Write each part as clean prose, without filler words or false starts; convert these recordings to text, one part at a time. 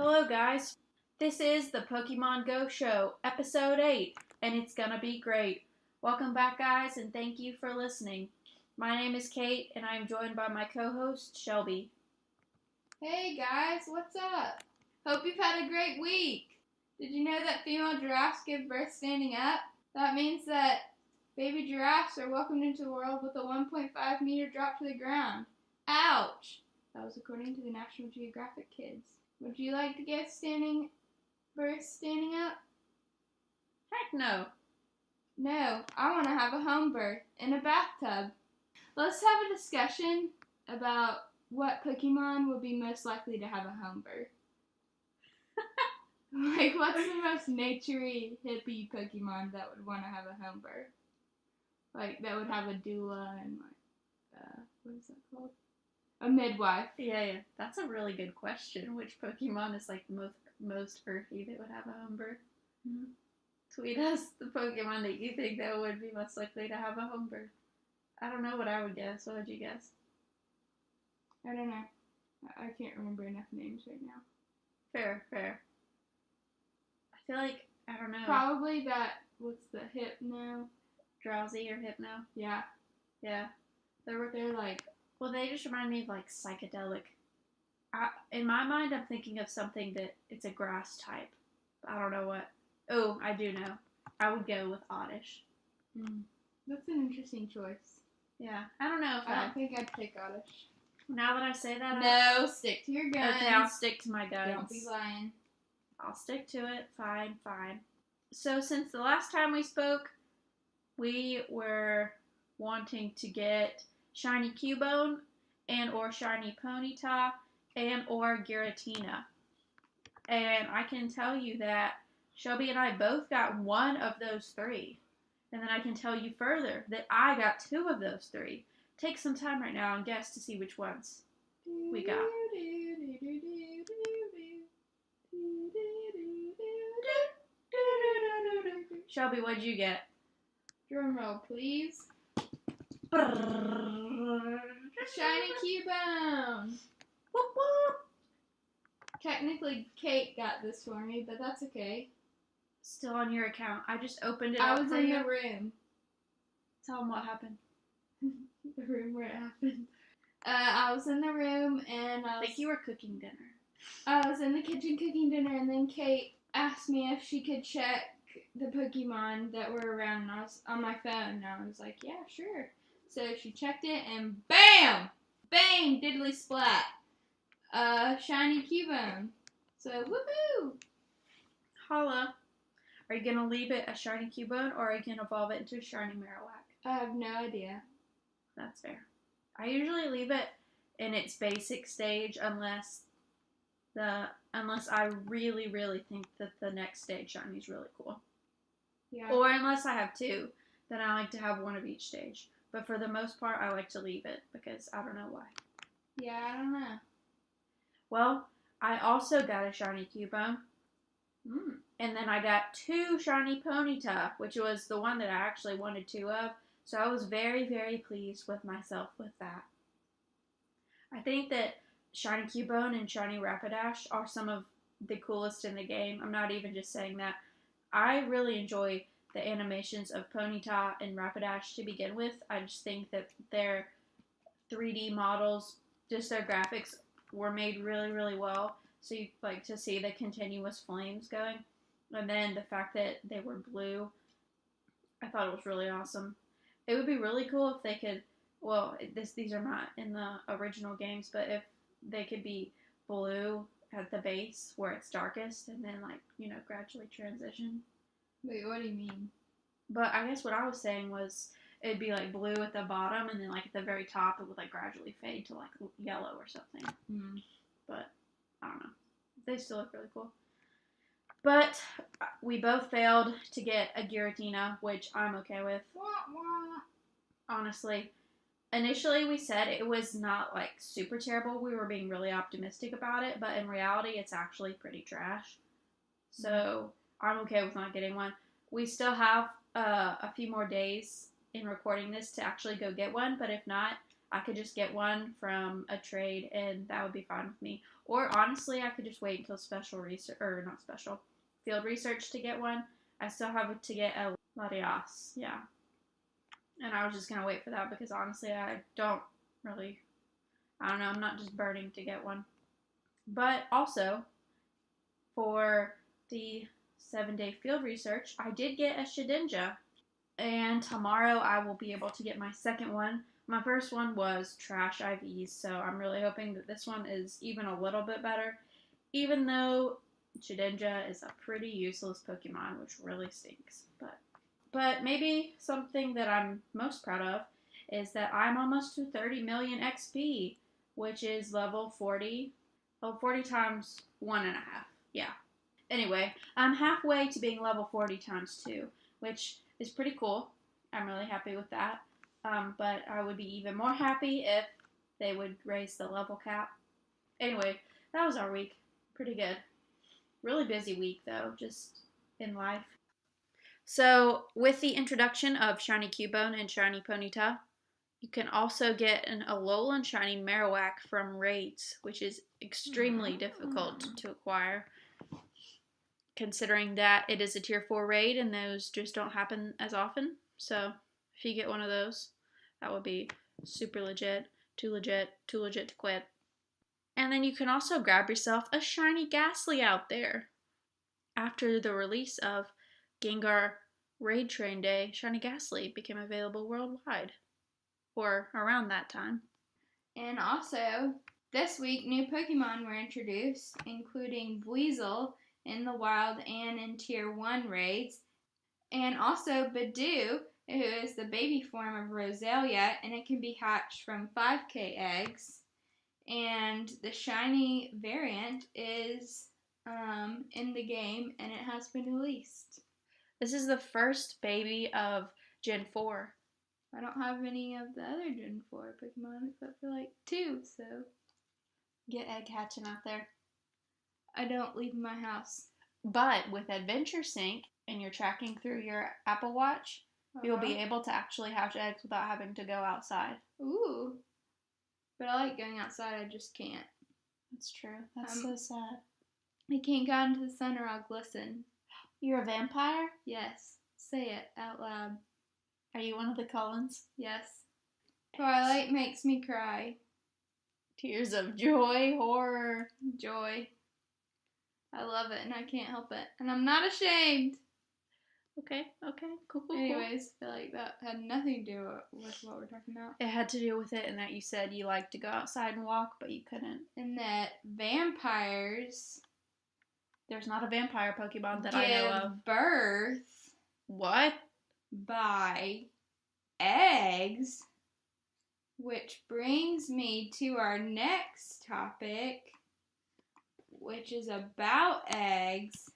Hello guys, this is the Pokemon Go Show, Episode 8, and it's gonna be great. Welcome back guys, and thank you for listening. My name is Kate, and I am joined by my co-host, Shelby. Hey guys, what's up? Hope you've had a great week. Did you know that female giraffes give birth standing up? That means that baby giraffes are welcomed into the world with a 1.5 meter drop to the ground. Ouch! That was according to the National Geographic Kids. Would you like to give birth standing up? Heck no. No, I want to have a home birth in a bathtub. Let's have a discussion about what Pokemon would be most likely to have a home birth. Like, what's the most naturey, hippie Pokemon that would want to have a home birth? Like, that would have a doula and, what is that called? A midwife. Yeah. That's a really good question. Which Pokemon is, like, the most earthy that would have a home birth? Mm-hmm. Tweet us the Pokemon that you think that would be most likely to have a home birth. I don't know what I would guess. What would you guess? I don't know. I can't remember enough names right now. Fair. I feel like, I don't know. Probably that, what's the Hypno? Drowsy or Hypno? Yeah. They're like, well, they just remind me of, like, psychedelic. In my mind, I'm thinking of something that it's a grass type. I don't know what. Oh, I do know. I would go with Oddish. That's an interesting choice. Yeah. I don't know if I don't think I'd pick Oddish. Now that I say that... No, stick to your guns. Okay, I'll stick to my guns. Don't be lying. I'll stick to it. Fine. So, since the last time we spoke, we were wanting to get Shiny Cubone and or Shiny Ponyta and or Giratina. And I can tell you that Shelby and I both got one of those three. And then I can tell you further that I got two of those three. Take some time right now and guess to see which ones we got. Shelby, what'd you get? Drum roll, please. Shiny Cubone. Whoop whoop. Technically, Kate got this for me, but that's okay. Still on your account. I just opened it up. I was in the room. Tell them what happened. The room where it happened. I was in the room and I think you were cooking dinner. I was in the kitchen cooking dinner, and then Kate asked me if she could check the Pokemon that were around, and I was on my phone, and I was like, yeah, sure. So she checked it, and BAM! Bang! Diddly splat. Shiny Cubone. So, woohoo! Holla. Are you going to leave it a Shiny Cubone, or are you going to evolve it into a Shiny Marowak? I have no idea. That's fair. I usually leave it in its basic stage unless I really, really think that the next stage Shiny is really cool. Yeah. Or unless I have two, then I like to have one of each stage. But for the most part, I like to leave it because I don't know why. Yeah, I don't know. Well, I also got a Shiny Cubone. And then I got two Shiny Ponyta, which was the one that I actually wanted two of. So I was very, very pleased with myself with that. I think that Shiny Cubone and Shiny Rapidash are some of the coolest in the game. I'm not even just saying that. I really enjoy the animations of Ponyta and Rapidash to begin with. I just think that their 3D models, just their graphics, were made really, really well. So you like to see the continuous flames going. And then the fact that they were blue, I thought it was really awesome. It would be really cool if they could, well, these are not in the original games, but if they could be blue at the base where it's darkest and then, like, you know, gradually transition. Wait, what do you mean? But I guess what I was saying was it'd be, like, blue at the bottom and then, like, at the very top it would, like, gradually fade to, like, yellow or something. But I don't know. They still look really cool. But we both failed to get a Giratina, which I'm okay with. Honestly. Initially, we said it was not, like, super terrible. We were being really optimistic about it. But in reality, it's actually pretty trash. So I'm okay with not getting one. We still have a few more days in recording this to actually go get one. But if not, I could just get one from a trade, and that would be fine with me. Or honestly, I could just wait until special research, or not special, field research to get one. I still have to get a Latias, yeah. And I was just gonna wait for that because honestly, I don't know, I'm not just burning to get one. But also, for the 7-day field research, I did get a Shedinja. And tomorrow I will be able to get my second one. My first one was trash IVs, so I'm really hoping that this one is even a little bit better. Even though Shedinja is a pretty useless Pokemon, which really stinks. But maybe something that I'm most proud of is that I'm almost to 30 million XP, which is level 40. Oh, 40 times 1.5. Yeah. Anyway, I'm halfway to being level 40 times 2, which is pretty cool. I'm really happy with that. But I would be even more happy if they would raise the level cap. Anyway, that was our week. Pretty good. Really busy week, though, just in life. So, with the introduction of Shiny Cubone and Shiny Ponyta, you can also get an Alolan Shiny Marowak from raids, which is extremely difficult to acquire, considering that it is a tier 4 raid and those just don't happen as often. So, if you get one of those, that would be super legit, too legit to quit. And then you can also grab yourself a Shiny Ghastly out there. After the release of Gengar Raid Train Day, Shiny Ghastly became available worldwide, or around that time. And also, this week, new Pokemon were introduced, including Weasel in the wild and in Tier 1 raids, and also Badoo, who is the baby form of Roselia, and it can be hatched from 5K eggs. And the shiny variant is in the game, and it has been released. This is the first baby of Gen 4. I don't have any of the other Gen 4 Pokemon except for like 2, so. Get egg hatching out there. I don't leave my house. But with Adventure Sync and you're tracking through your Apple Watch, you'll be able to actually hatch eggs without having to go outside. Ooh. But I like going outside, I just can't. That's true. That's so sad. I can't go into the sun or I'll glisten. You're a vampire? Yes. Say it out loud. Are you one of the Cullens? Yes. Twilight makes me cry. Tears of joy, horror. Joy. I love it and I can't help it. And I'm not ashamed. Okay, cool. Anyways, I feel like that had nothing to do with what we're talking about. It had to do with it, and that you said you liked to go outside and walk, but you couldn't. And that vampires... There's not a vampire Pokemon that I know of. Give birth... What? By eggs. Which brings me to our next topic, which is about eggs.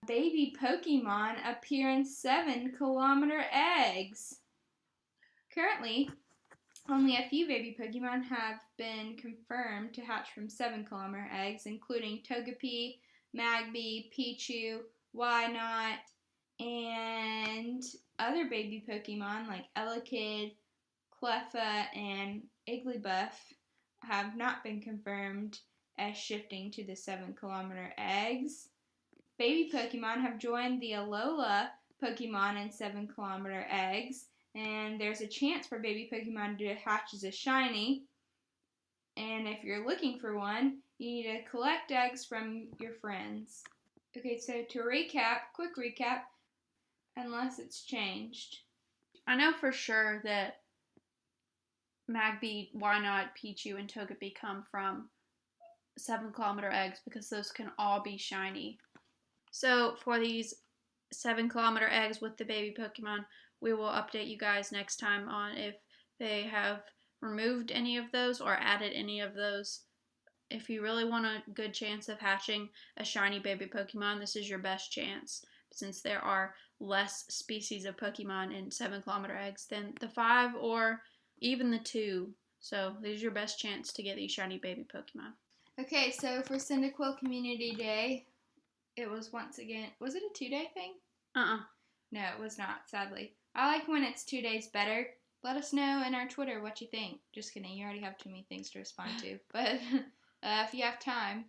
Baby Pokemon appear in 7-kilometer eggs. Currently, only a few baby Pokemon have been confirmed to hatch from 7-kilometer eggs, including Togepi, Magby, Pichu, Wynot, and other baby Pokemon like Elekid, Cleffa, and Igglybuff have not been confirmed as shifting to the 7-kilometer eggs. Baby Pokemon have joined the Alola Pokemon in 7-kilometer eggs, and there's a chance for baby Pokemon to hatch as a shiny. And if you're looking for one, you need to collect eggs from your friends. Okay, so to quick recap, unless it's changed. I know for sure that Magby, Wynot, Pichu, and Togepi come from 7-kilometer eggs because those can all be shiny. So for these 7-kilometer eggs with the baby Pokemon, we will update you guys next time on if they have removed any of those or added any of those. If you really want a good chance of hatching a shiny baby Pokemon, this is your best chance, since there are less species of Pokemon in 7-kilometer eggs than the 5 or even the 2. So this is your best chance to get these shiny baby Pokemon. Okay, so for Cyndaquil Community Day, it was once again, was it a 2-day thing? No, it was not, sadly. I like when it's 2 days better, Let us know in our Twitter what you think. Just kidding, you already have too many things to respond to. But if you have time,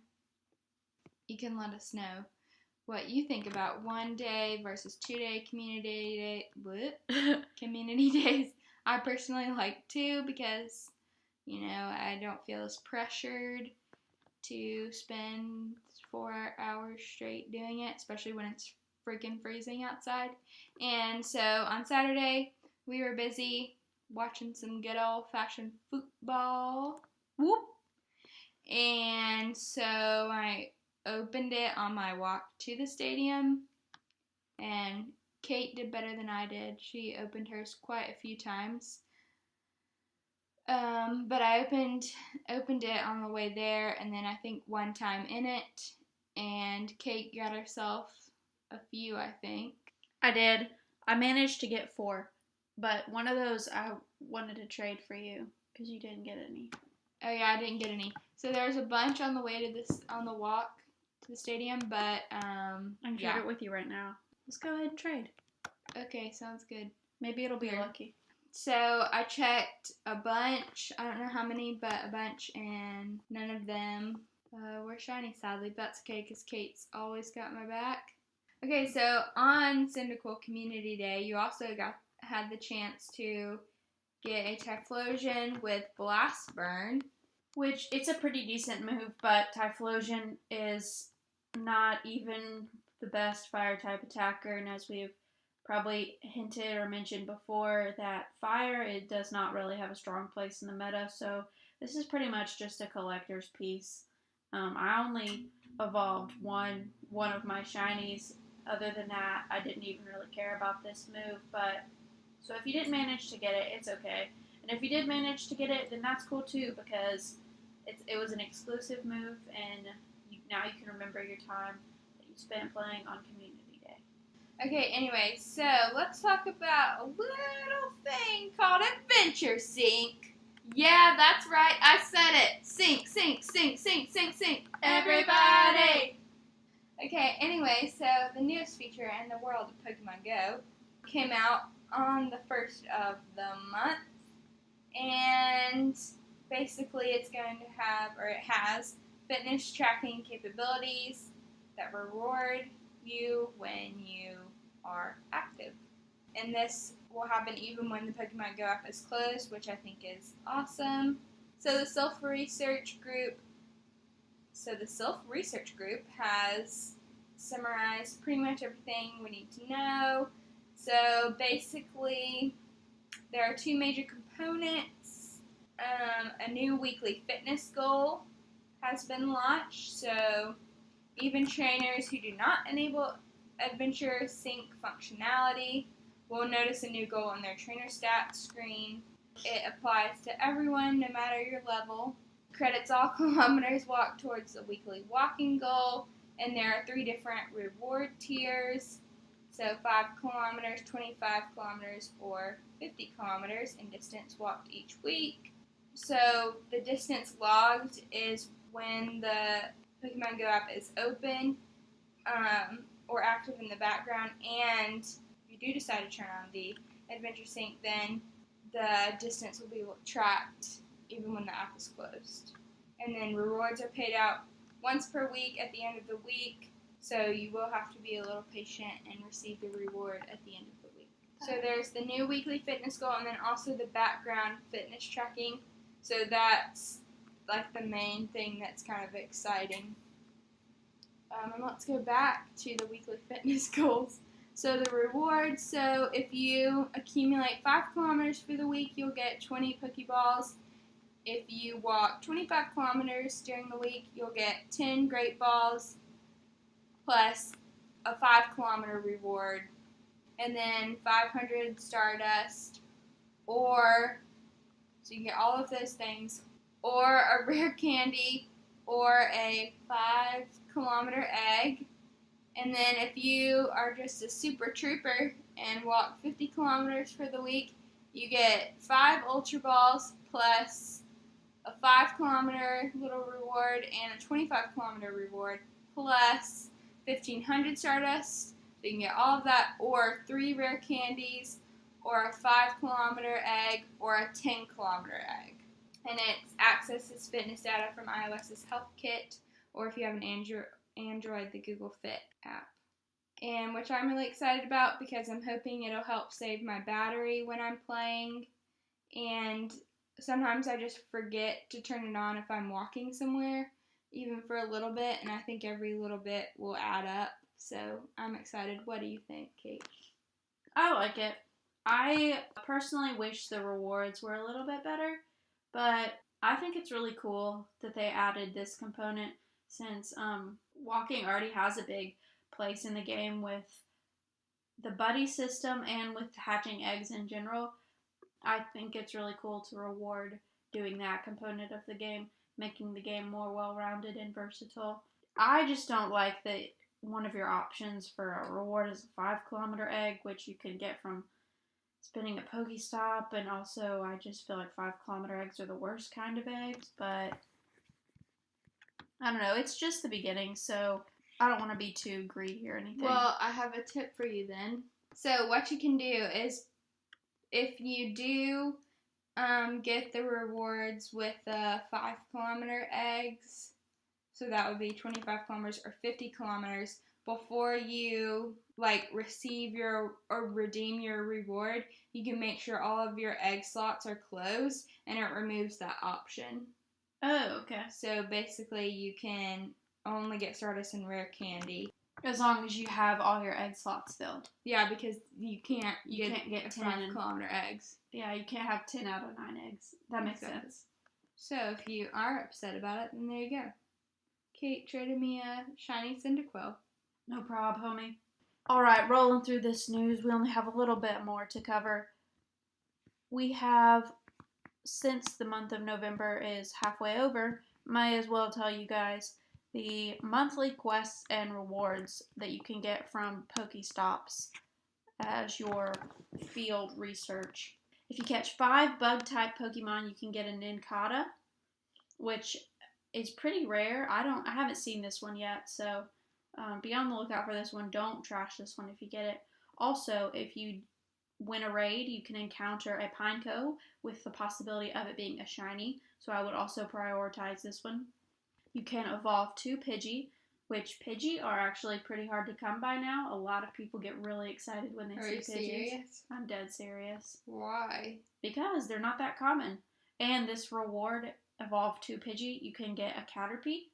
you can let us know what you think about 1 day versus 2 day community days. I personally like 2 because, I don't feel as pressured to spend 4 hours straight doing it, especially when it's freaking freezing outside. And so on Saturday, we were busy watching some good old-fashioned football. Whoop! And so I opened it on my walk to the stadium, and Kate did better than I did. She opened hers quite a few times. But I opened it on the way there, and then I think one time in it, and Kate got herself a few, I think. I did. I managed to get 4, but one of those I wanted to trade for you because you didn't get any. Oh yeah, I didn't get any. So there's a bunch on the way to on the walk to the stadium, but I can trade it with you right now. Let's go ahead and trade. Okay, sounds good. Maybe it'll be lucky. So I checked a bunch. I don't know how many, but a bunch, and none of them were shiny, sadly. But that's okay, because Kate's always got my back. Okay, so on Cyndaquil Community Day, you also had the chance to get a Typhlosion with Blast Burn. Which, it's a pretty decent move, but Typhlosion is not even the best fire-type attacker, and as we've probably hinted or mentioned before, that fire, it does not really have a strong place in the meta, so this is pretty much just a collector's piece. I only evolved one of my shinies. Other than that, I didn't even really care about this move, but so if you didn't manage to get it, it's okay. And if you did manage to get it, then that's cool too, because it was an exclusive move, and now you can remember your time that you spent playing on Community Day. Okay, anyway, so let's talk about a little thing called Adventure Sync. Yeah, that's right, I said it. Sync, sync, sync, sync, sync, sync. Everybody! Okay, anyway, so the newest feature in the world of Pokemon Go came out on the 1st of the month, and basically it's going to have, or it has, fitness tracking capabilities that reward you when you are active. And this will happen even when the Pokemon Go app is closed, which I think is awesome. So the self-research group has summarized pretty much everything we need to know. So basically, there are 2 major components. A new weekly fitness goal has been launched, so even trainers who do not enable Adventure Sync functionality will notice a new goal on their trainer stats screen. It applies to everyone, no matter your level. Credits all kilometers walked towards the weekly walking goal, and there are 3 different reward tiers. So 5 kilometers, 25 kilometers, or 50 kilometers in distance walked each week. So the distance logged is when the Pokemon Go app is open or active in the background, and if you do decide to turn on the Adventure Sync, then the distance will be tracked even when the app is closed. And then rewards are paid out once per week at the end of the week, so you will have to be a little patient and receive the reward at the end of the week. So there's the new weekly fitness goal, and then also the background fitness tracking. So that's like the main thing that's kind of exciting. And let's go back to the weekly fitness goals. So the rewards, so if you accumulate 5 kilometers for the week, you'll get 20 Pokeballs. If you walk 25 kilometers during the week, you'll get 10 Great Balls, plus a 5-kilometer reward, and then 500 Stardust, or, so you can get all of those things, or a rare candy, or a 5-kilometer egg. And then if you are just a super trooper and walk 50 kilometers for the week, you get 5 Ultra Balls plus a 5-kilometer little reward and a 25-kilometer reward plus 1,500 Stardust. So you can get all of that, or 3 rare candies, or a 5-kilometer egg, or a 10-kilometer egg. And it accesses fitness data from iOS's Health Kit, or if you have an Android, the Google Fit app. And which I'm really excited about because I'm hoping it'll help save my battery when I'm playing. And sometimes I just forget to turn it on if I'm walking somewhere, even for a little bit, and I think every little bit will add up. So I'm excited. What do you think, Kate? I like it. I personally wish the rewards were a little bit better, but I think it's really cool that they added this component since walking already has a big place in the game with the buddy system and with hatching eggs in general. I think it's really cool to reward doing that component of the game, making the game more well-rounded and versatile. I just don't like that one of your options for a reward is a 5-kilometer egg, which you can get from spinning a Pokestop, and also I just feel like 5-kilometer eggs are the worst kind of eggs, but I don't know, it's just the beginning, so I don't want to be too greedy or anything. Well, I have a tip for you then. So what you can do is, if you do get the rewards with the 5-kilometer eggs, so that would be 25 kilometers or 50 kilometers, before you receive your or redeem your reward, you can make sure all of your egg slots are closed, and it removes that option. Oh, okay. So basically you can only get Stardust and Rare Candy. As long as you have all your egg slots filled. Yeah, because you can't get 10 5-kilometer eggs. Yeah, you can't have 10 out of 9 eggs. That makes sense. So if you are upset about it, then there you go. Kate traded me a shiny Cyndaquil. No prob, homie. Alright, rolling through this news, we only have a little bit more to cover. We have, since the month of November is halfway over, might as well tell you guys the monthly quests and rewards that you can get from Pokestops as your field research. If you catch 5 bug-type Pokemon, you can get a Nincada, which is pretty rare. I haven't seen this one yet, so be on the lookout for this one. Don't trash this one if you get it. Also, if you win a raid, you can encounter a Pineco with the possibility of it being a shiny, so I would also prioritize this one. You can evolve 2 Pidgey, which Pidgey are actually pretty hard to come by now. A lot of people get really excited when they see Pidgeys. Serious? I'm dead serious. Why? Because they're not that common. And this reward, evolve 2 Pidgey, you can get a Caterpie,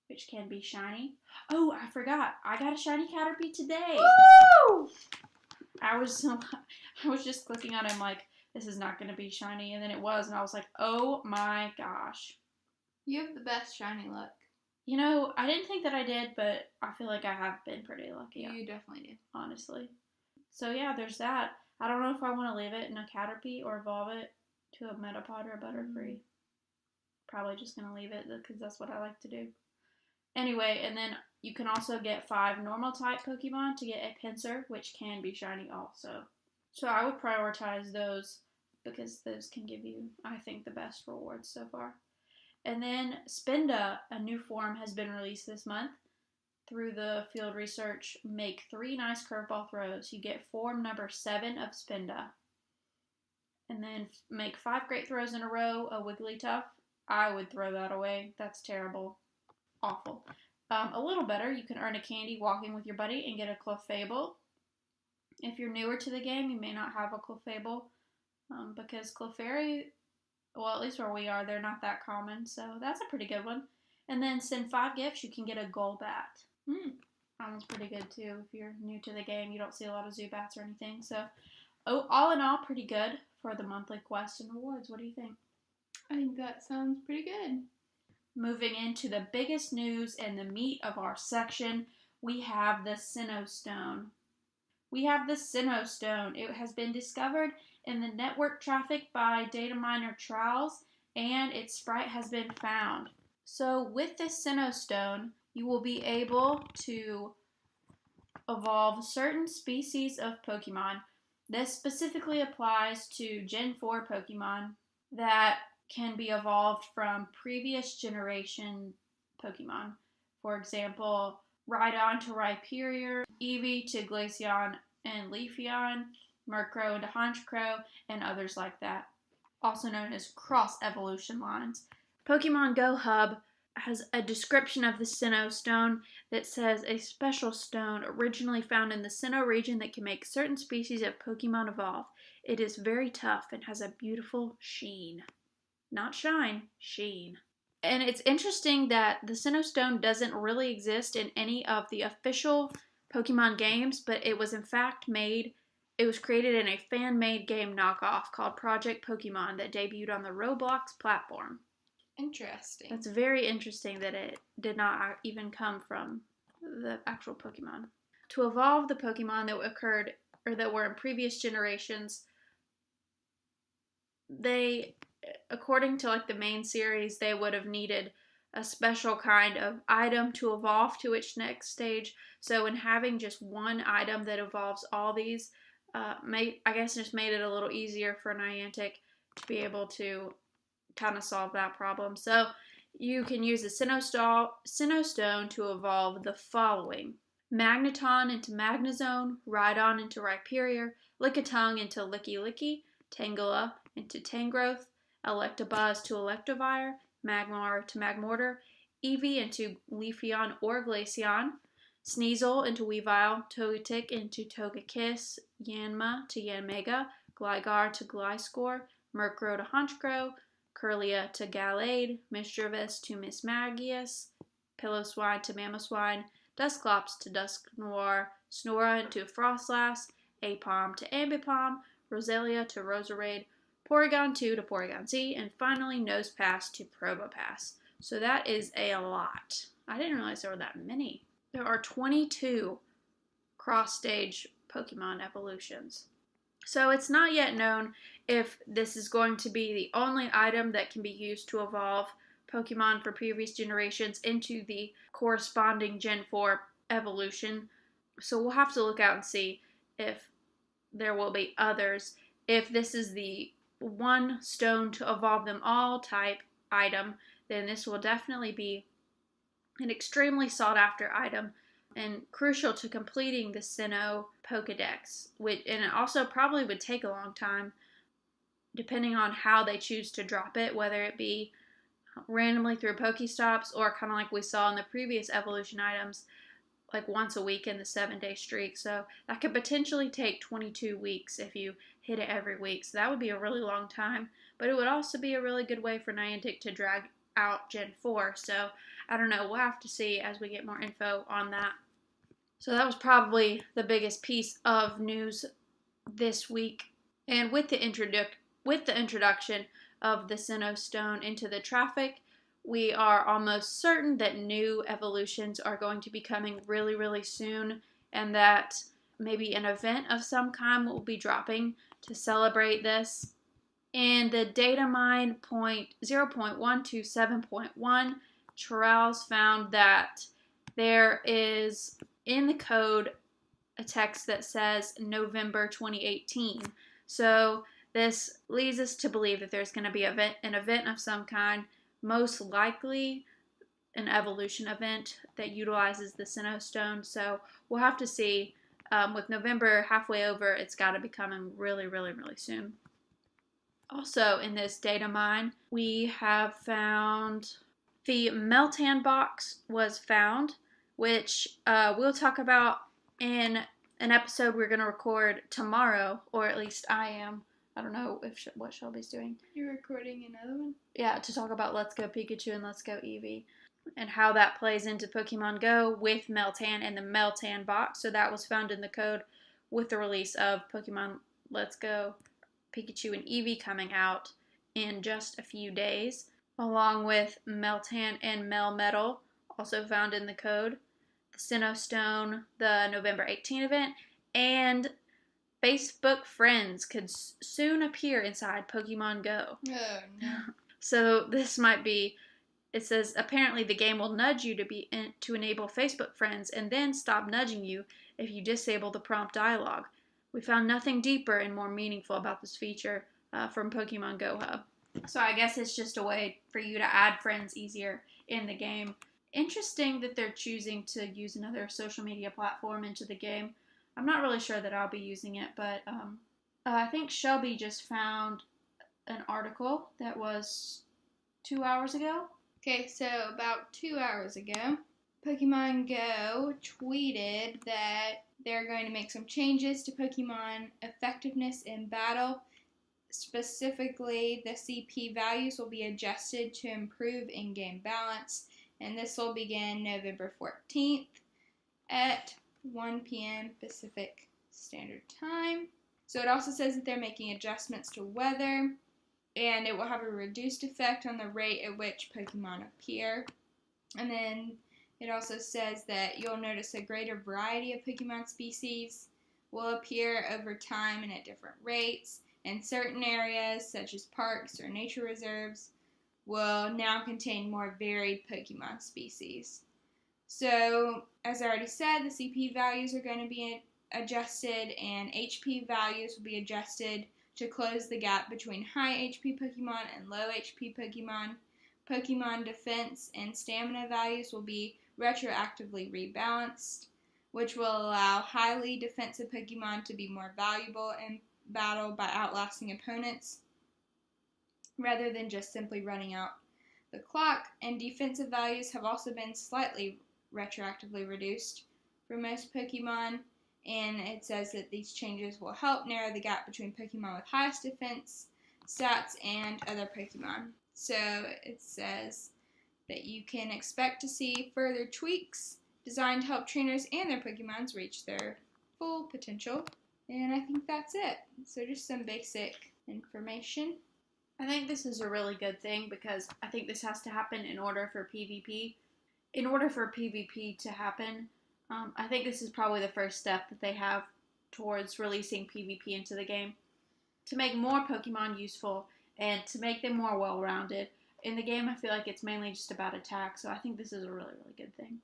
which can be shiny. Oh, I forgot. I got a shiny Caterpie today. Woo! I was just clicking on it. I'm like, this is not going to be shiny. And then it was. And I was like, oh my gosh. You have the best shiny luck. You know, I didn't think that I did, but I feel like I have been pretty lucky. You definitely do. Honestly. So yeah, there's that. I don't know if I want to leave it in a Caterpie or evolve it to a Metapod or a Butterfree. Probably just going to leave it because that's what I like to do. Anyway, and then you can also get 5 normal type Pokemon to get a Pinsir, which can be shiny also. So I would prioritize those because those can give you, I think, the best rewards so far. And then Spinda, a new form, has been released this month. Through the field research, make 3 nice curveball throws. You get form number 7 of Spinda. And then make 5 great throws in a row, a Wigglytuff. I would throw that away. That's terrible. Awful. A little better, you can earn a candy walking with your buddy and get a Clefable. If you're newer to the game, you may not have a Clefable because Clefairy, well, at least where we are, they're not that common, so that's a pretty good one. And then send 5 gifts, you can get a Golbat. That one's pretty good too. If you're new to the game, you don't see a lot of Zubats or anything. So, all in all, pretty good for the monthly quests and rewards. What do you think? I think that sounds pretty good. Moving into the biggest news and the meat of our section, we have the Sinnoh Stone. We have the Sinnoh Stone. It has been discovered in the network traffic by data miner Trials, and its sprite has been found. So with this Sinnoh Stone, you will be able to evolve certain species of Pokemon. This specifically applies to Gen 4 Pokemon that can be evolved from previous generation Pokemon. For example, Rhydon to Rhyperior, Eevee to Glaceon and Leafeon, Murkrow into Honchkrow, and others like that, also known as cross-evolution lines. Pokemon Go Hub has a description of the Sinnoh Stone that says a special stone originally found in the Sinnoh region that can make certain species of Pokemon evolve. It is very tough and has a beautiful sheen. Not shine, sheen. And it's interesting that the Sinnoh Stone doesn't really exist in any of the official Pokemon games, but it was in fact created in a fan-made game knockoff called Project Pokemon that debuted on the Roblox platform. Interesting. That's very interesting that it did not even come from the actual Pokemon. To evolve the Pokemon that occurred or that were in previous generations, according to like the main series, they would have needed a special kind of item to evolve to its next stage. So in having just one item that evolves all these, just made it a little easier for Niantic to be able to kind of solve that problem. So you can use the Sinnoh Stone to evolve the following: Magneton into Magnezone, Rhydon into Rhyperior, Lickitung into Licky, Tangela into Tangrowth, Electabuzz to Electivire, Magmar to Magmortar, Eevee into Leafeon or Glaceon, Sneasel into Weavile, Togetic into Togekiss, Yanma to Yanmega, Gligar to Gliscor, Murkrow to Honchkrow, Kirlia to Gallade, Mischievous to Mismagius, Piloswine to Mamoswine, Dusclops to Dusknoir, Snora into Frostlass, Aipom to Ambipom, Roselia to Roserade, Porygon 2 to Porygon Z, and finally Nosepass to Probopass. So that is a lot. I didn't realize there were that many. There are 22 cross-stage Pokemon evolutions. So it's not yet known if this is going to be the only item that can be used to evolve Pokemon for previous generations into the corresponding Gen 4 evolution. So we'll have to look out and see if there will be others. If this is the one stone to evolve them all type item, then this will definitely be an extremely sought after item and crucial to completing the Sinnoh Pokedex, and it also probably would take a long time depending on how they choose to drop it, whether it be randomly through Pokestops or kind of like we saw in the previous evolution items, like once a week in the 7-day streak. So that could potentially take 22 weeks if you hit it every week. So that would be a really long time, but it would also be a really good way for Niantic to drag out Gen 4. So I don't know, we'll have to see as we get more info on that. So that was probably the biggest piece of news this week. And with the introduction of the Sinnoh Stone into the traffic, we are almost certain that new evolutions are going to be coming really, really soon, and that maybe an event of some kind will be dropping to celebrate this. In the data mine 0.127.1, Charles found that there is in the code a text that says November 2018. So this leads us to believe that there's going to be an event of some kind, most likely an evolution event that utilizes the Sinnoh Stone. So we'll have to see. With November halfway over, it's got to be coming really, really, really soon. Also in this data mine, we have found the Meltan box was found, which we'll talk about in an episode we're going to record tomorrow, or at least I am. I don't know what Shelby's doing. You're recording another one? Yeah, to talk about Let's Go Pikachu and Let's Go Eevee, and how that plays into Pokemon Go with Meltan and the Meltan box. So that was found in the code with the release of Pokemon Let's Go Pikachu and Eevee coming out in just a few days, along with Meltan and Melmetal, also found in the code, the Sinnoh Stone, the November 18 event, and Facebook friends could soon appear inside Pokemon Go. Oh, no. So this might be, it says, apparently the game will nudge you to enable Facebook friends and then stop nudging you if you disable the prompt dialogue. We found nothing deeper and more meaningful about this feature from Pokemon Go Hub. So I guess it's just a way for you to add friends easier in the game. Interesting that they're choosing to use another social media platform into the game. I'm not really sure that I'll be using it, but I think Shelby just found an article that was 2 hours ago. Okay, so about 2 hours ago, Pokemon Go tweeted that they're going to make some changes to Pokemon effectiveness in battle. Specifically, the CP values will be adjusted to improve in-game balance, and this will begin November 14th at 1 p.m. Pacific Standard Time. So it also says that they're making adjustments to weather, and it will have a reduced effect on the rate at which Pokemon appear. And then it also says that you'll notice a greater variety of Pokemon species will appear over time and at different rates. And certain areas, such as parks or nature reserves, will now contain more varied Pokemon species. So, as I already said, the CP values are going to be adjusted, and HP values will be adjusted to close the gap between high HP Pokemon and low HP Pokemon. Pokemon defense and stamina values will be retroactively rebalanced, which will allow highly defensive Pokemon to be more valuable in battle by outlasting opponents rather than just simply running out the clock. And defensive values have also been slightly retroactively reduced for most Pokemon, and it says that these changes will help narrow the gap between Pokemon with highest defense stats and other Pokemon. So it says that you can expect to see further tweaks designed to help trainers and their Pokemons reach their full potential. And I think that's it. So just some basic information. I think this is a really good thing because I think this has to happen in order for PvP. In order for PvP to happen, I think this is probably the first step that they have towards releasing PvP into the game. To make more Pokemon useful and to make them more well-rounded. In the game, I feel like it's mainly just about attack, so I think this is a really, really good thing.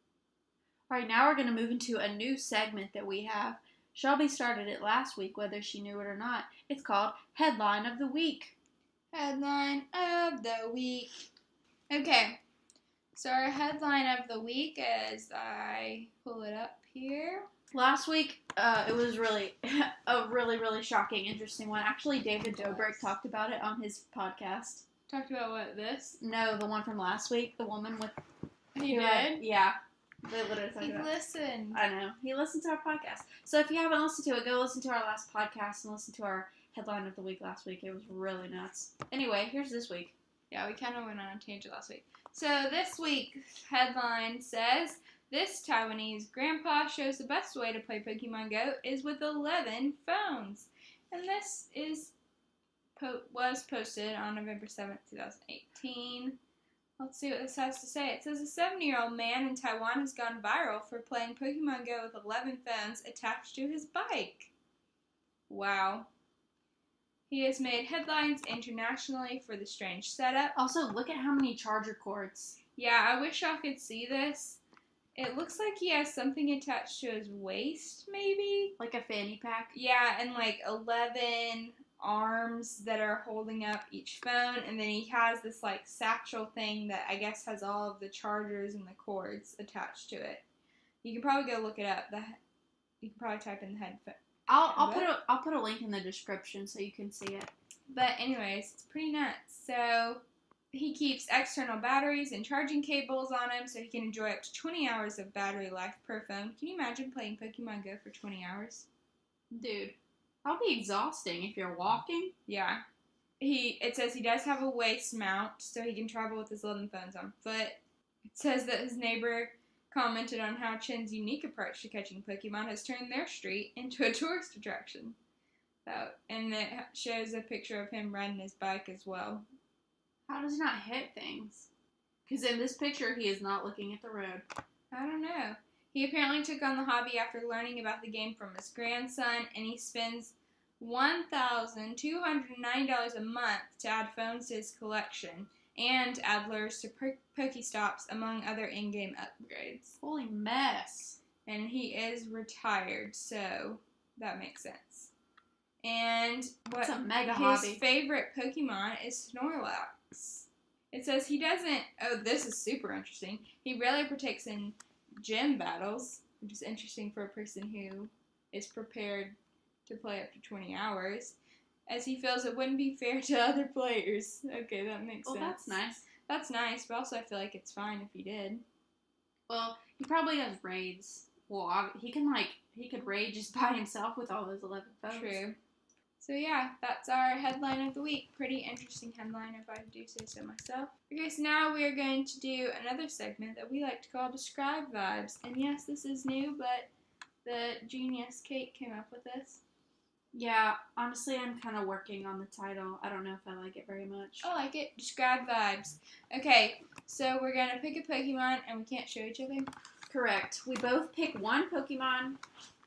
Alright, now we're going to move into a new segment that we have. Shelby started it last week, whether she knew it or not. It's called Headline of the Week. Headline of the Week. Okay, so our headline of the week, as I pull it up here. Last week, it was really a really shocking, interesting one. Actually, David Dobrik talked about it on his podcast. Talked about what, this? No, the one from last week, the woman with... He did? Yeah. They literally talked He about listened. I know. He listened to our podcast. So if you haven't listened to it, go listen to our last podcast and listen to our headline of the week last week. It was really nuts. Anyway, here's this week. Yeah, we kind of went on a tangent last week. So this week's headline says, this Taiwanese grandpa shows the best way to play Pokemon Go is with 11 phones. And this was posted on November 7th, 2018. Let's see what this has to say. It says a 70-year-old man in Taiwan has gone viral for playing Pokemon Go with 11 phones attached to his bike. Wow. He has made headlines internationally for the strange setup. Also, look at how many charger cords. Yeah, I wish y'all could see this. It looks like he has something attached to his waist, maybe? Like a fanny pack? Yeah, and like 11 arms that are holding up each phone, and then he has this like satchel thing that I guess has all of the chargers and the cords attached to it. You can probably go look it up. You can probably type in the headphone. I'll put a link in the description so you can see it. But anyways, it's pretty nuts. So he keeps external batteries and charging cables on him so he can enjoy up to 20 hours of battery life per phone. Can you imagine playing Pokemon Go for 20 hours? Dude, that'll be exhausting if you're walking. Yeah. It says he does have a waist mount so he can travel with his 11 phones on foot. It says that his neighbor commented on how Chen's unique approach to catching Pokemon has turned their street into a tourist attraction. And it shows a picture of him riding his bike as well. How does he not hit things? Because in this picture, he is not looking at the road. I don't know. He apparently took on the hobby after learning about the game from his grandson, and he spends $1,209 a month to add phones to his collection and add lures to Pokestops, among other in-game upgrades. Holy mess. And he is retired, so that makes sense. And It's a mega his hobby. favorite Pokemon is Snorlax. It says he doesn't... Oh, this is super interesting. He rarely partakes in gym battles, which is interesting for a person who is prepared to play up to 20 hours. as he feels it wouldn't be fair to other players. Okay, that makes sense. Well, that's nice. That's nice, but also I feel like it's fine if he did. Well, he probably has raids. Well, he could raid just by himself with all those 11 votes. True. So yeah, that's our headline of the week. Pretty interesting headline if I do say so myself. Okay, so now we are going to do another segment that we like to call Describe Vibes. And yes, this is new, but the genius Kate came up with this. Yeah, honestly, I'm kind of working on the title. I don't know if I like it very much. I like it. Describe Vibes. Okay, so we're going to pick a Pokemon and we can't show each other? Correct. We both pick one Pokemon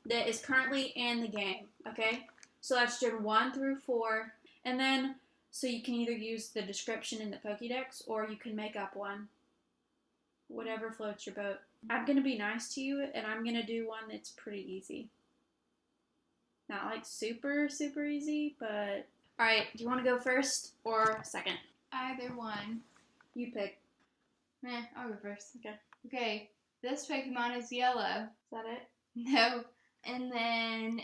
that is currently in the game, okay? So that's Gen 1 through 4. And then, so you can either use the description in the Pokédex or you can make up one. Whatever floats your boat. I'm going to be nice to you and I'm going to do one that's pretty easy. Not like super, super easy, but... Alright, do you want to go first or second? Either one. You pick. I'll go first. Okay. Okay, this Pokemon is yellow. Is that it? No. And then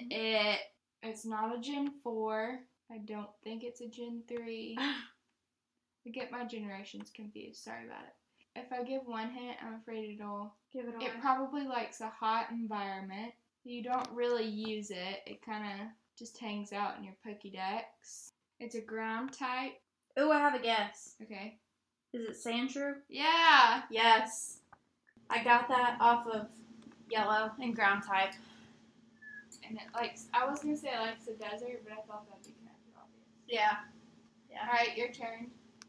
it's not a Gen 4. I don't think it's a Gen 3. I get my generations confused. Sorry about it. If I give one hint, I'm afraid it'll... Give it away. It probably likes a hot environment. You don't really use it. It kind of just hangs out in your Pokédex. It's a ground type. Oh, I have a guess. Okay. Is it Sandshrew? Yeah! Yes. I got that off of yellow and ground type. And it likes, I was going to say it likes the desert, but I thought that'd be kind of obvious. Yeah. Alright, your turn.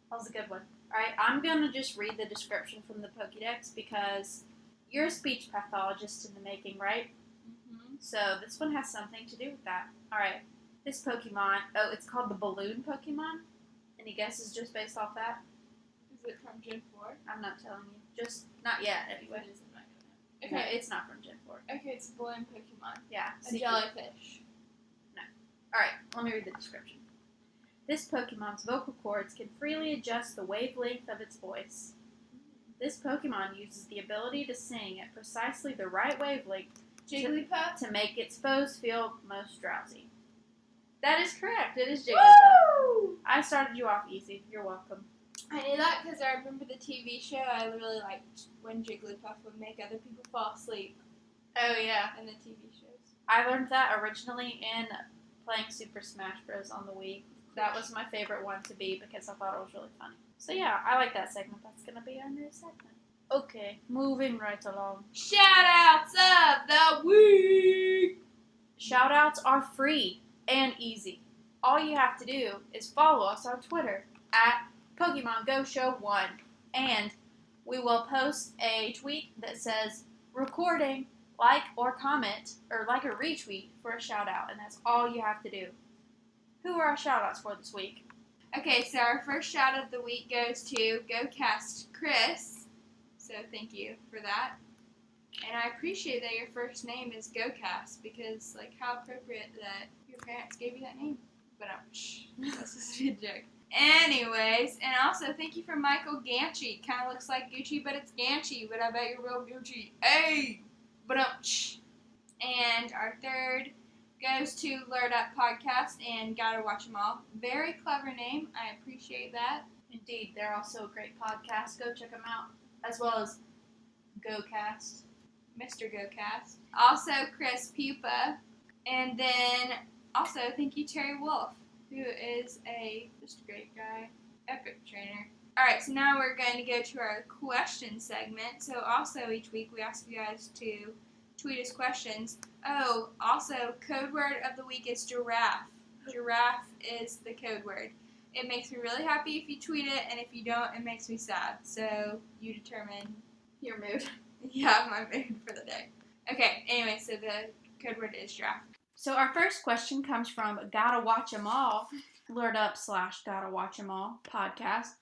That was a good one. Alright, I'm going to just read the description from the Pokédex because you're a speech pathologist in the making, right? Mm-hmm. So this one has something to do with that. Alright, this Pokemon, it's called the Balloon Pokemon. Any guesses just based off that? Is it from Gen 4? I'm not telling you. Just, not yet, anyway. It is, I'm not gonna know. Okay, Okay, it's not from Gen 4. okay, it's a balloon Pokemon. Yeah. A jellyfish. Alright, let me read the description. This Pokemon's vocal cords can freely adjust the wavelength of its voice. This Pokemon uses the ability to sing at precisely the right wavelength Jigglypuff? to make its foes feel most drowsy. That is correct. It is Jigglypuff. Woo! I started you off easy. You're welcome. I knew that because I remember the TV show. I really liked when Jigglypuff would make other people fall asleep Oh, yeah. in the TV shows. I learned that originally in playing Super Smash Bros. On the Wii. That was my favorite one to be because I thought it was really funny. So yeah, I like that segment. That's going to be our new segment. Okay, moving right along. Shoutouts of the week! Shoutouts are free and easy. All you have to do is follow us on Twitter at Pokemon Go Show 1. And we will post a tweet that says recording, like or comment, or like a retweet for a shout out. And that's all you have to do. Who are our shout outs for this week? Okay, so our first shout of the week goes to GoCast Chris. So thank you for that. And I appreciate that your first name is GoCast because, like, how appropriate that your parents gave you that name. But that's just a joke. Anyways, and also thank you for Michael Ganchi. Kind of looks like Gucci, but it's Ganchi. But I bet you're real Gucci. Hey! But And our third goes to Lured Up Podcast and Gotta Watch 'Em All. Very clever name. I appreciate that. Indeed, they're also a great podcast. Go check them out. As well as GoCast. Mr. GoCast. Also, Chris Pupa. And then, also, thank you, Terry Wolf, who is just a great guy. Epic trainer. Alright, so now we're going to go to our question segment. So also, each week we ask you guys to tweet us questions. Oh, also, code word of the week is giraffe. Giraffe is the code word. It makes me really happy if you tweet it, and if you don't, it makes me sad. So, you determine Your mood. yeah, my mood for the day. Okay, anyway, so the code word is giraffe. So our first question comes from Gotta Watch 'Em All, Lured Up / Gotta Watch 'Em All podcast.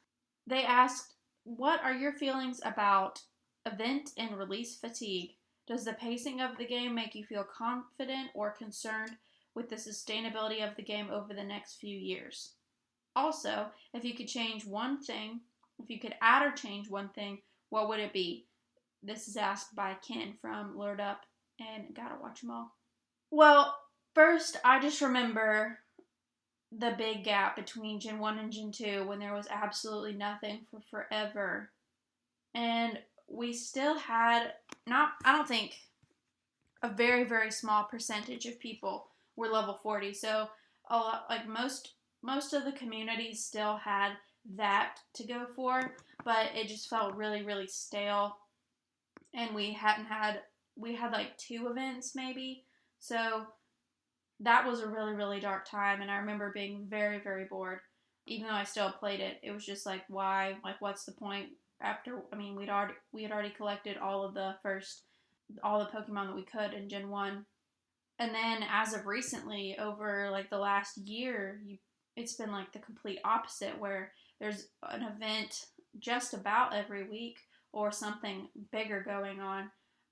They asked, what are your feelings about event and release fatigue? Does the pacing of the game make you feel confident or concerned with the sustainability of the game over the next few years? Also, if you could add or change one thing, what would it be? This is asked by Ken from Lured Up and Gotta Watch 'Em All. Well, first, I just remember the big gap between Gen 1 and Gen 2 when there was absolutely nothing for forever. And we still had, I don't think, a very, very small percentage of people were level 40. So a lot, like most of the communities still had that to go for, but it just felt really, really stale. And we had like 2 events maybe. So that was a really, really dark time, and I remember being very, very bored. Even though I still played it, it was just like, why? Like, what's the point? After, I mean, we had already collected all the Pokemon that we could in Gen 1. And then as of recently, over like the last year, it's been like the complete opposite, where there's an event just about every week or something bigger going on.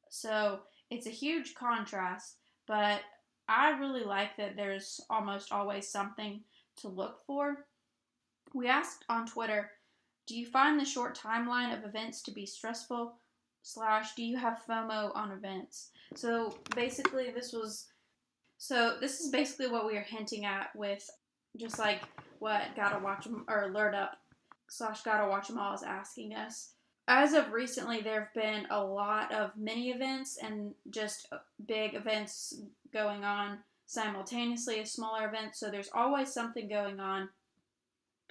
So it's a huge contrast, but I really like that there's almost always something to look for. We asked on Twitter, do you find the short timeline of events to be stressful? / do you have FOMO on events? So basically this is basically what we are hinting at with just like what Gotta Watch 'em or Alert Up / Gotta Watch 'em All is asking us. As of recently, there have been a lot of mini events and just big events going on simultaneously as smaller events, so there's always something going on.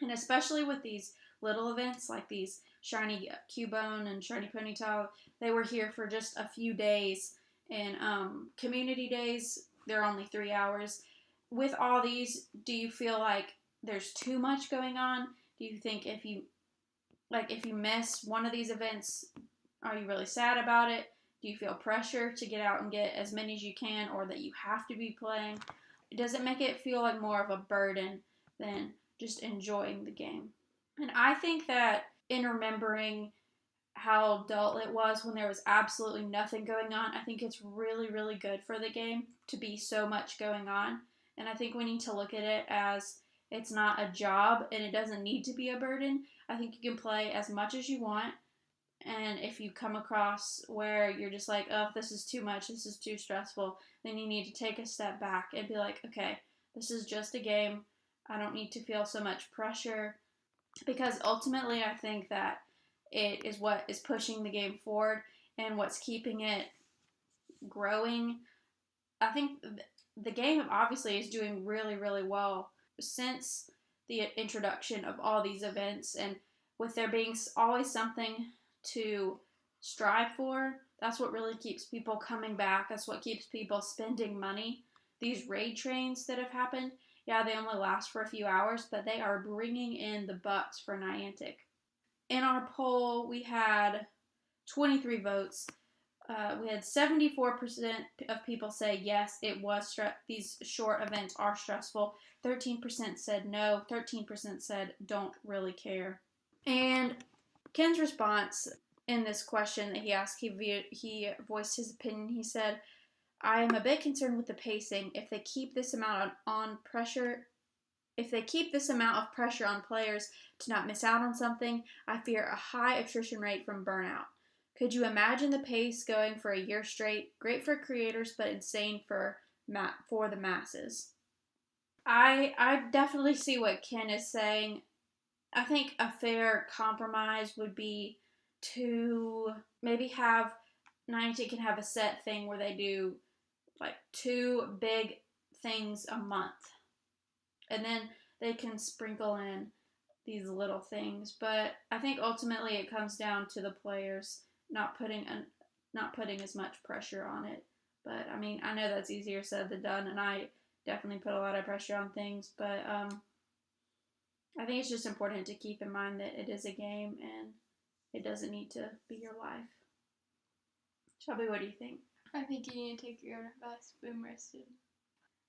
And especially with these little events like these shiny Cubone and shiny Ponytail, they were here for just a few days. And community days, they're only 3 hours. With all these, do you feel like there's too much going on? Do you think if you miss one of these events, are you really sad about it? Do you feel pressure to get out and get as many as you can, or that you have to be playing? Does it make it feel like more of a burden than just enjoying the game? And I think that in remembering how dull it was when there was absolutely nothing going on, I think it's really, really good for the game to be so much going on. And I think we need to look at it as it's not a job and it doesn't need to be a burden. I think you can play as much as you want. And if you come across where you're just like, oh, this is too much, this is too stressful, then you need to take a step back and be like, okay, this is just a game. I don't need to feel so much pressure. Because ultimately, I think that it is what is pushing the game forward and what's keeping it growing. I think the game obviously is doing really, really well since the introduction of all these events, and with there being always something to strive for, that's what really keeps people coming back. That's what keeps people spending money. These raid trains that have happened, yeah, they only last for a few hours, but they are bringing in the bucks for Niantic. In our poll, we had 23 votes. We had 74% of people say yes, it was these short events are stressful. 13% said no. 13% said don't really care. And Ken's response in this question that he asked, he voiced his opinion. He said, I am a bit concerned with the pacing. If they keep this amount of pressure on players to not miss out on something, I fear a high attrition rate from burnout. Could you imagine the pace going for a year straight? Great for creators, but insane for the masses. I definitely see what Ken is saying. I think a fair compromise would be to maybe have Niantic can have a set thing where they do like 2 big things a month, and then they can sprinkle in these little things. But I think ultimately it comes down to the players not putting as much pressure on it. But I mean, I know that's easier said than done, and I definitely put a lot of pressure on things. But I think it's just important to keep in mind that it is a game and it doesn't need to be your life. Shelby, what do you think? I think you need to take your own advice. Boom, rested.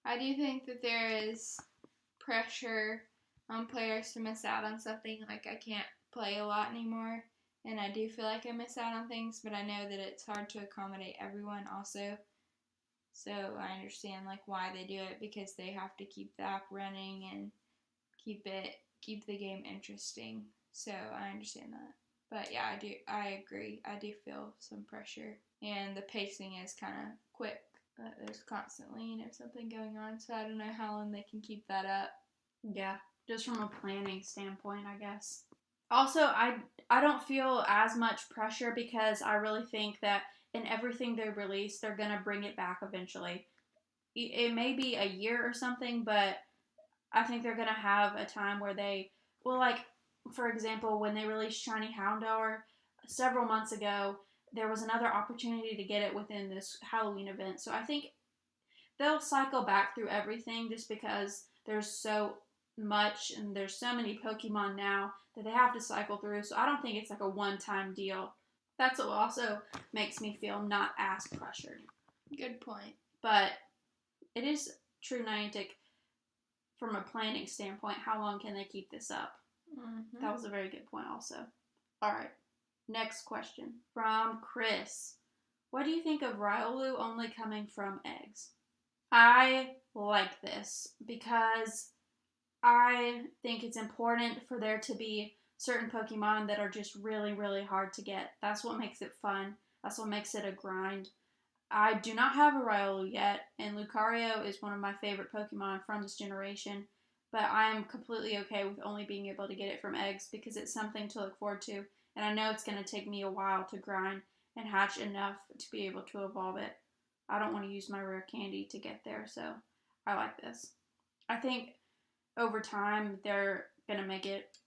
I do think that there is pressure on players to miss out on something. Like, I can't play a lot anymore, and I do feel like I miss out on things, but I know that it's hard to accommodate everyone also. So I understand like why they do it, because they have to keep the app running and keep the game interesting. So I understand that. But yeah, I agree. I do feel some pressure, and the pacing is kind of quick. But there's constantly, something going on, so I don't know how long they can keep that up. Yeah, just from a planning standpoint, I guess. Also, I don't feel as much pressure because I really think that in everything they release, they're gonna bring it back eventually. It may be a year or something, but I think they're gonna have a time where they, well, like for example, when they released Shiny Houndour several months ago, there was another opportunity to get it within this Halloween event. So I think they'll cycle back through everything just because there's so much and there's so many Pokemon now that they have to cycle through. So I don't think it's like a one-time deal. That's what also makes me feel not as pressured. Good point. But it is true, Niantic, from a planning standpoint, how long can they keep this up? Mm-hmm. That was a very good point also. All right, next question from Chris. What do you think of Riolu only coming from eggs? I like this because I think it's important for there to be certain Pokemon that are just really, really hard to get. That's what makes it fun. That's what makes it a grind. I do not have a Riolu yet, and Lucario is one of my favorite Pokemon from this generation, but I am completely okay with only being able to get it from eggs because it's something to look forward to, and I know it's going to take me a while to grind and hatch enough to be able to evolve it. I don't want to use my rare candy to get there, so I like this. I think over time they're going to make it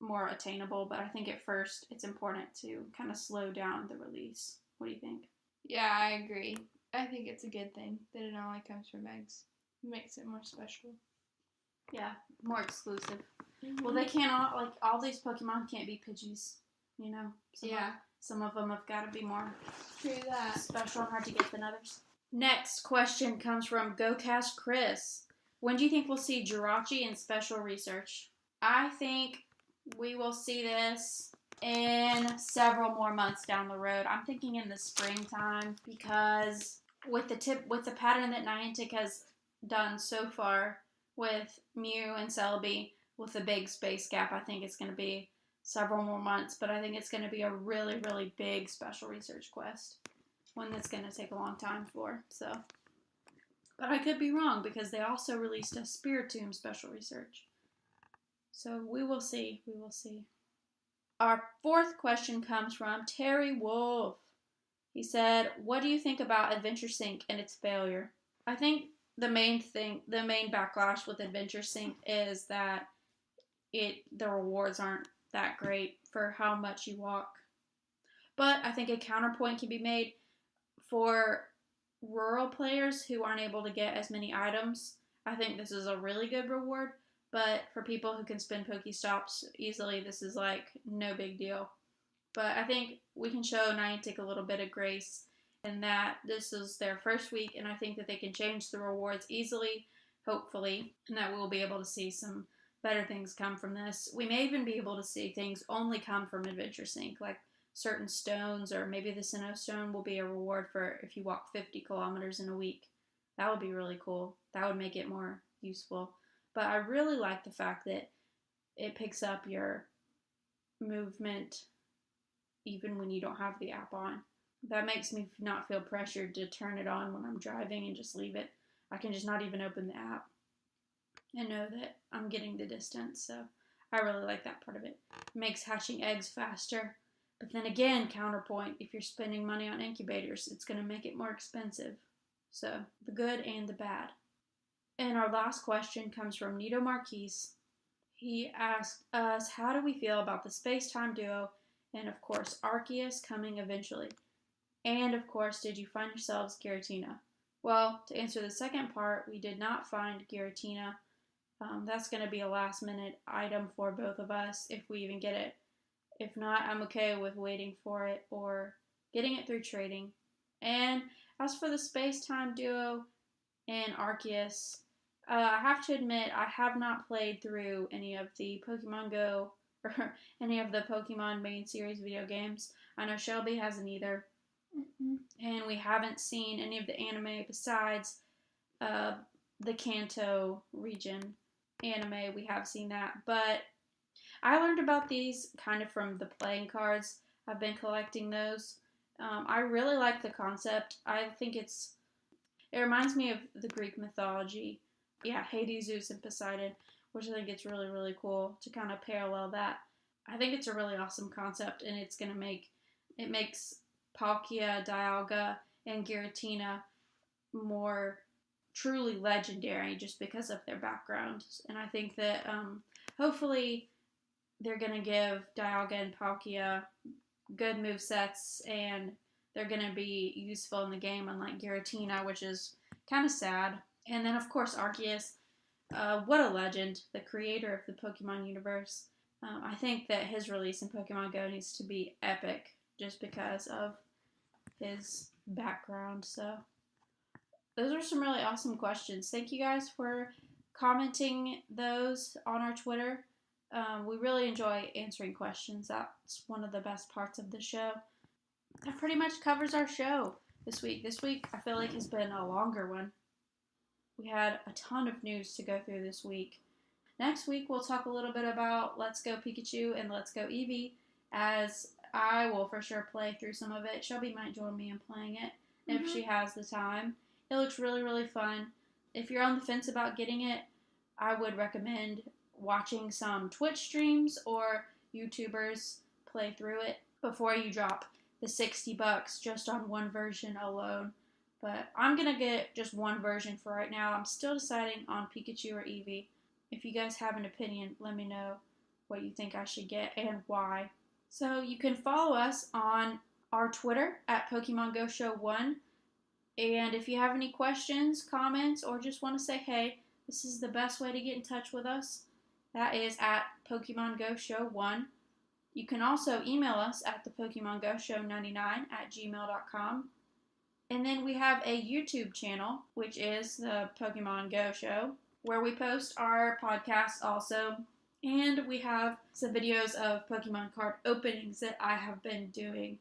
more attainable, but I think at first it's important to kind of slow down the release. What do you think? Yeah, I agree. I think it's a good thing that it only comes from eggs. It makes it more special. Yeah, more exclusive. Mm-hmm. Well, they can't all these Pokemon can't be Pidgeys, you know? Some of them have got to be more special and hard to get than others. Next question comes from GoCast Chris. When do you think we'll see Jirachi in special research? I think we will see this in several more months down the road. I'm thinking in the springtime because with the pattern that Niantic has done so far with Mew and Celebi with the big space gap, I think it's going to be several more months, but I think it's going to be a really, really big special research quest. One that's going to take a long time for, so. But I could be wrong because they also released a Spiritomb special research. So we will see. We will see. Our fourth question comes from Terry Wolf. He said, what do you think about Adventure Sync and its failure? I think the main backlash with Adventure Sync is that the rewards aren't that great for how much you walk. But I think a counterpoint can be made for rural players who aren't able to get as many items. I think this is a really good reward, but for people who can spend Pokestops easily, this is like no big deal. But I think we can show Niantic a little bit of grace in that this is their first week, and I think that they can change the rewards easily, hopefully, and that we'll be able to see some better things come from this. We may even be able to see things only come from Adventure Sync, like certain stones, or maybe the Sinnoh Stone will be a reward for if you walk 50 kilometers in a week. That would be really cool. That would make it more useful. But I really like the fact that it picks up your movement even when you don't have the app on. That makes me not feel pressured to turn it on when I'm driving and just leave it. I can just not even open the app and know that I'm getting the distance. So I really like that part of it. It makes hatching eggs faster. But then again, counterpoint, if you're spending money on incubators, it's going to make it more expensive. So the good and the bad. And our last question comes from Nito Marquise. He asked us, how do we feel about the space-time duo and, of course, Arceus coming eventually? And, of course, did you find yourselves Giratina? Well, to answer the second part, we did not find Giratina. That's going to be a last-minute item for both of us if we even get it. If not, I'm okay with waiting for it or getting it through trading. And as for the space-time duo and Arceus, I have to admit I have not played through any of the Pokemon Go or any of the Pokemon main series video games. I know Shelby hasn't either. And we haven't seen any of the anime besides the Kanto region anime. We have seen that, but I learned about these kind of from the playing cards. I've been collecting those. I really like the concept. I think it reminds me of the Greek mythology. Yeah, Hades, Zeus, and Poseidon, which I think it's really, really cool to kind of parallel that. I think it's a really awesome concept, and it makes Palkia, Dialga, and Giratina more truly legendary just because of their backgrounds. And I think that hopefully they're going to give Dialga and Palkia good movesets, and they're going to be useful in the game, unlike Giratina, which is kind of sad. And then, of course, Arceus. What a legend, the creator of the Pokemon universe. I think that his release in Pokemon Go needs to be epic just because of his background. So, those are some really awesome questions. Thank you guys for commenting those on our Twitter. We really enjoy answering questions. That's one of the best parts of the show. That pretty much covers our show this week. This week, I feel like, has been a longer one. We had a ton of news to go through this week. Next week, we'll talk a little bit about Let's Go Pikachu and Let's Go Eevee, as I will for sure play through some of it. Shelby might join me in playing it if she has the time. It looks really, really fun. If you're on the fence about getting it, I would recommend watching some Twitch streams or YouTubers play through it before you drop the $60 just on one version alone. But I'm going to get just one version for right now. I'm still deciding on Pikachu or Eevee. If you guys have an opinion, let me know what you think I should get and why. So you can follow us on our Twitter at Pokemon Go Show 1. And if you have any questions, comments, or just want to say hey, this is the best way to get in touch with us. That is at Pokemon Go Show 1. You can also email us at the Pokemon Go Show 99@gmail.com. And then we have a YouTube channel, which is the Pokemon Go Show, where we post our podcasts also. And we have some videos of Pokemon card openings that I have been doing.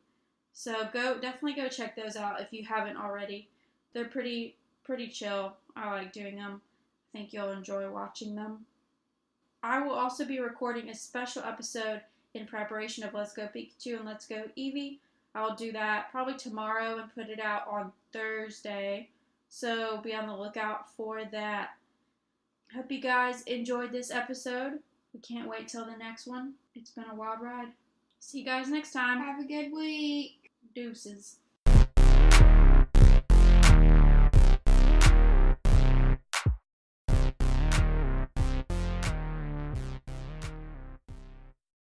So definitely go check those out if you haven't already. They're pretty chill. I like doing them. I think you'll enjoy watching them. I will also be recording a special episode in preparation of Let's Go Pikachu and Let's Go Eevee. I'll do that probably tomorrow and put it out on Thursday. So be on the lookout for that. Hope you guys enjoyed this episode. We can't wait till the next one. It's been a wild ride. See you guys next time. Have a good week. Deuces.